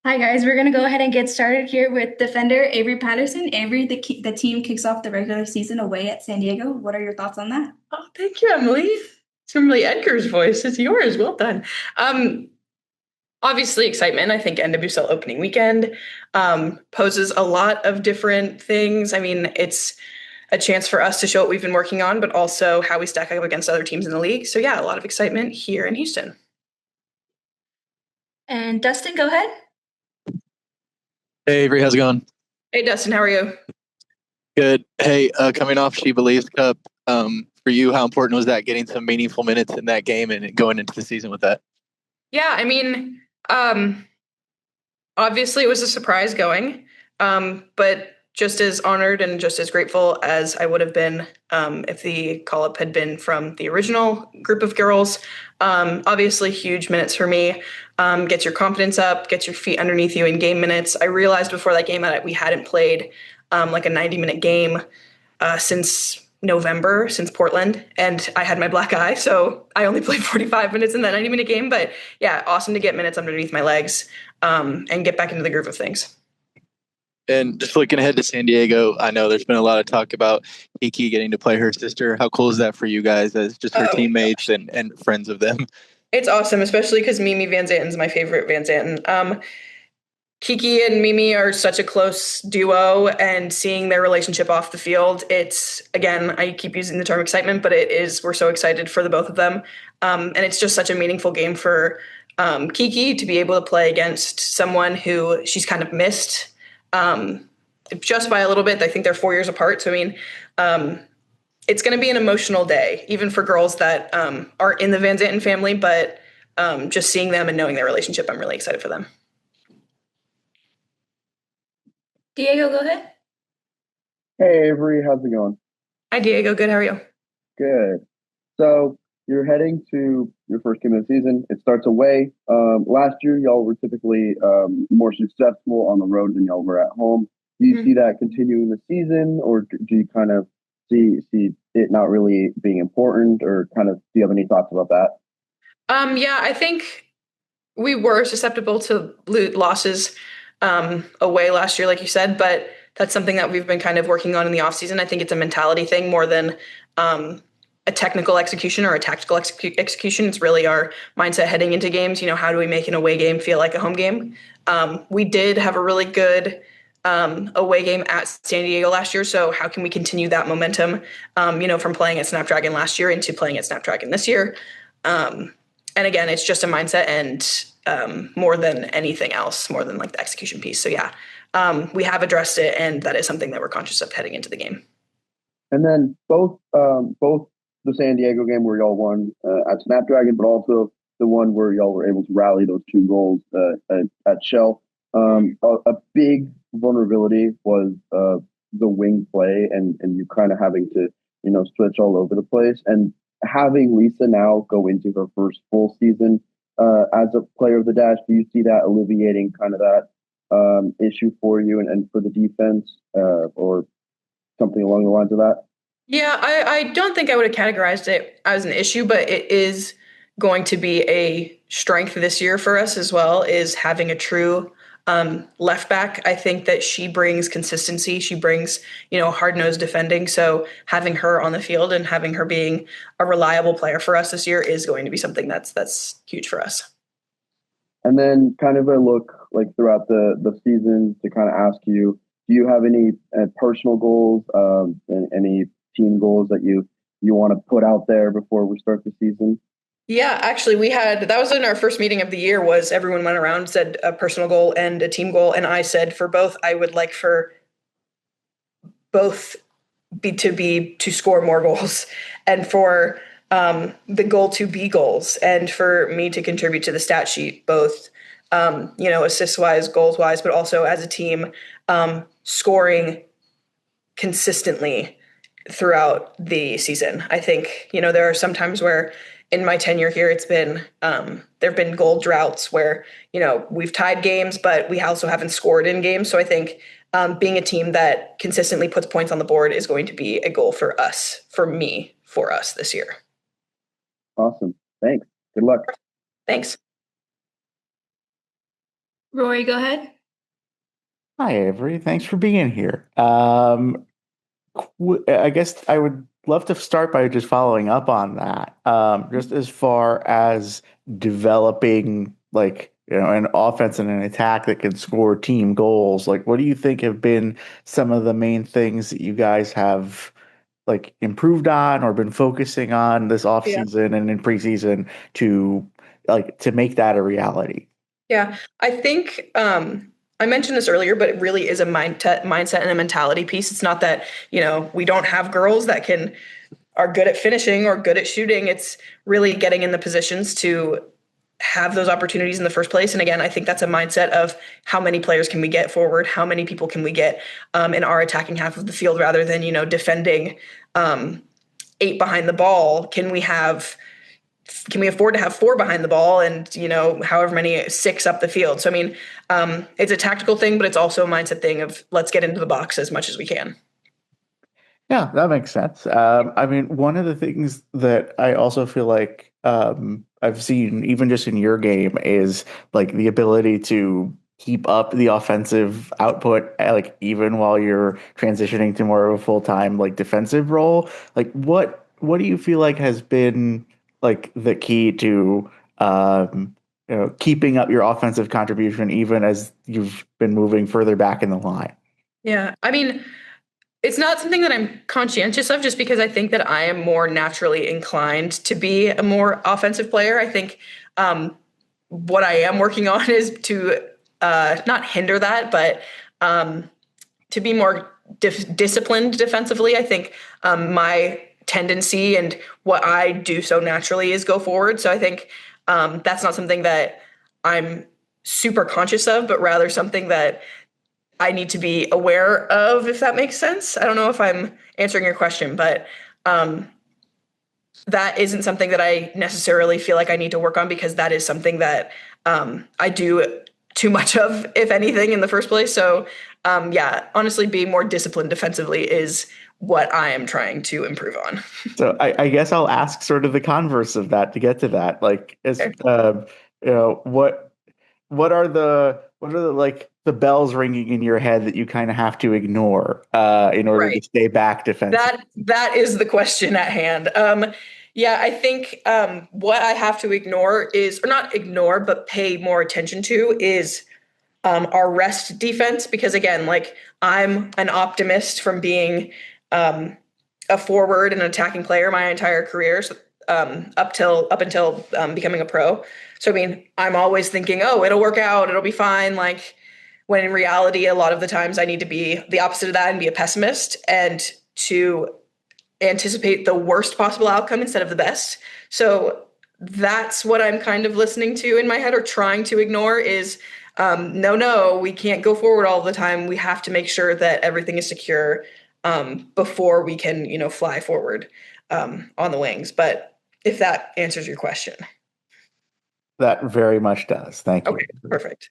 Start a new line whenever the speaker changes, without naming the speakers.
Hi guys, we're gonna go ahead and get started here with defender Avery Patterson. Avery, the team kicks off the regular season away at San Diego. What are your thoughts on that?
Oh, thank you, Emily. It's Emily Edgar's voice. It's yours. Well done. Um, Obviously excitement. I think NWSL opening weekend poses a lot of different things. I mean, it's a chance for us to show what we've been working on, but also how we stack up against other teams in the league. So yeah, a lot of excitement here in Houston.
And Dustin, go ahead.
Hey Avery, how's it going?
Hey, Dustin, how are you?
Good. Hey, coming off She Believes Cup, for you, how important was that getting some meaningful minutes in that game and going into the season with that?
Yeah, I mean, um, obviously it was a surprise going, but just as honored and just as grateful as I would have been if the call up had been from the original group of girls. Obviously, huge minutes for me. Gets your confidence up, gets your feet underneath you in game minutes. I realized before that game that we hadn't played like a 90-minute game since November, since Portland, and I had my black eye, so I only played 45 minutes in that 90-minute game. But yeah, awesome to get minutes underneath my legs and get back into the groove of things.
And just looking ahead to San Diego, I know there's been a lot of talk about Kiki getting to play her sister. How cool is that for you guys as just her
Oh,
teammates and friends of them?
it's awesome, especially because Mimi Van Zanten's my favorite Van Zanten. Kiki and Mimi are such a close duo, and seeing their relationship off the field, it's again, I keep using the term excitement, but it is, we're so excited for the both of them. And it's just such a meaningful game for Kiki to be able to play against someone who she's kind of missed um, just by a little bit. I think they're 4 years apart. So, I mean, um, it's going to be an emotional day, even for girls that aren't in the Van Zanten family, but just seeing them and knowing their relationship, I'm really excited for them.
Diego, go ahead.
Hey Avery, how's it going?
Hi, Diego. Good. How are you?
Good. So you're heading to your first game of the season. It starts away. Last year, y'all were typically more successful on the road than y'all were at home. Do you see
Mhm.
that continuing the season, or do you kind of see it not really being important, or kind of do you have any thoughts about that?
Yeah, I think we were susceptible to losses away last year, like you said, but that's something that we've been kind of working on in the offseason. I think it's a mentality thing more than um, a technical execution or a tactical execution. It's really our mindset heading into games. You know, how do we make an away game feel like a home game? We did have a really good away game at San Diego last year. So how can we continue that momentum, from playing at Snapdragon last year into playing at Snapdragon this year? Um, and again, it's just a mindset and more than anything else, more than like the execution piece. So yeah, we have addressed it, and that is something that we're conscious of heading into the game.
And then both the San Diego game where y'all won at Snapdragon, but also the one where y'all were able to rally those two goals at Shell. A big vulnerability was the wing play, and you kind of having to switch all over the place. And having Lisa now go into her first full season as a player of the Dash, do you see that alleviating kind of that issue for you and for the defense, or something along the lines of that?
Yeah, I don't think I would have categorized it as an issue, but it is going to be a strength this year for us as well, is having a true left back. I think that she brings consistency. She brings, hard nosed defending. So having her on the field and having her being a reliable player for us this year is going to be something that's huge for us.
And then kind of a look like throughout the season to kind of ask you, do you have any personal goals, and any team goals that you want to put out there before we start the season?
Yeah, actually, we had that was in our first meeting of the year. Was everyone went around, said a personal goal and a team goal, and I said for both, I would like for both be to score more goals, and for the goal to be goals, and for me to contribute to the stat sheet, both assist wise, goals wise, but also as a team, scoring consistently throughout the season. I think, there are some times where in my tenure here, it's been, there have been goal droughts where, we've tied games, but we also haven't scored in games. So I think being a team that consistently puts points on the board is going to be a goal for us, for us this year.
Awesome. Thanks. Good luck.
Thanks.
Rory, go ahead.
Hi, Avery. Thanks for being here. I guess I would love to start by just following up on that. Just as far as developing, an offense and an attack that can score team goals. Like, what do you think have been some of the main things that you guys have improved on or been focusing on this
Yeah.
offseason and in preseason to make that a reality?
Yeah, I think I mentioned this earlier, but it really is a mindset and a mentality piece. It's not that, we don't have girls that are good at finishing or good at shooting. It's really getting in the positions to have those opportunities in the first place. And again, I think that's a mindset of how many players can we get forward? How many people can we get in our attacking half of the field rather than, defending 8 behind the ball? Can we afford to have 4 behind the ball and, however many 6 up the field? So, I mean, it's a tactical thing, but it's also a mindset thing of let's get into the box as much as we can.
Yeah, that makes sense. I mean, one of the things that I also feel like I've seen, even just in your game, is the ability to keep up the offensive output, even while you're transitioning to more of a full-time defensive role. What do you feel like has been the key to keeping up your offensive contribution even as you've been moving further back in the line?
Yeah, I mean, it's not something that I'm conscientious of just because I think that I am more naturally inclined to be a more offensive player. I think what I am working on is to not hinder that, but to be more disciplined defensively. I think my tendency and what I do so naturally is go forward. So I think that's not something that I'm super conscious of, but rather something that I need to be aware of, if that makes sense. I don't know if I'm answering your question, but that isn't something that I necessarily feel like I need to work on because that is something that I do too much of, if anything, in the first place. So yeah, honestly, being more disciplined defensively is what I am trying to improve on.
So I guess I'll ask sort of the converse of that to get to that.
Okay.
What are the bells ringing in your head that you kind of have to ignore in order to
Right.
stay back defensive?
That is the question at hand. Yeah, I think what I have to ignore is, or not ignore, but pay more attention to is our rest defense. Because again, I'm an optimist from being a forward and an attacking player my entire career, so, up until becoming a pro. So I mean, I'm always thinking, oh, it'll work out, it'll be fine. When in reality, a lot of the times I need to be the opposite of that and be a pessimist and to anticipate the worst possible outcome instead of the best. So that's what I'm kind of listening to in my head or trying to ignore is no, we can't go forward all the time. We have to make sure that everything is secure before we can, fly forward on the wings. But if that answers your question.
That very much does. Thank you.
Okay, perfect.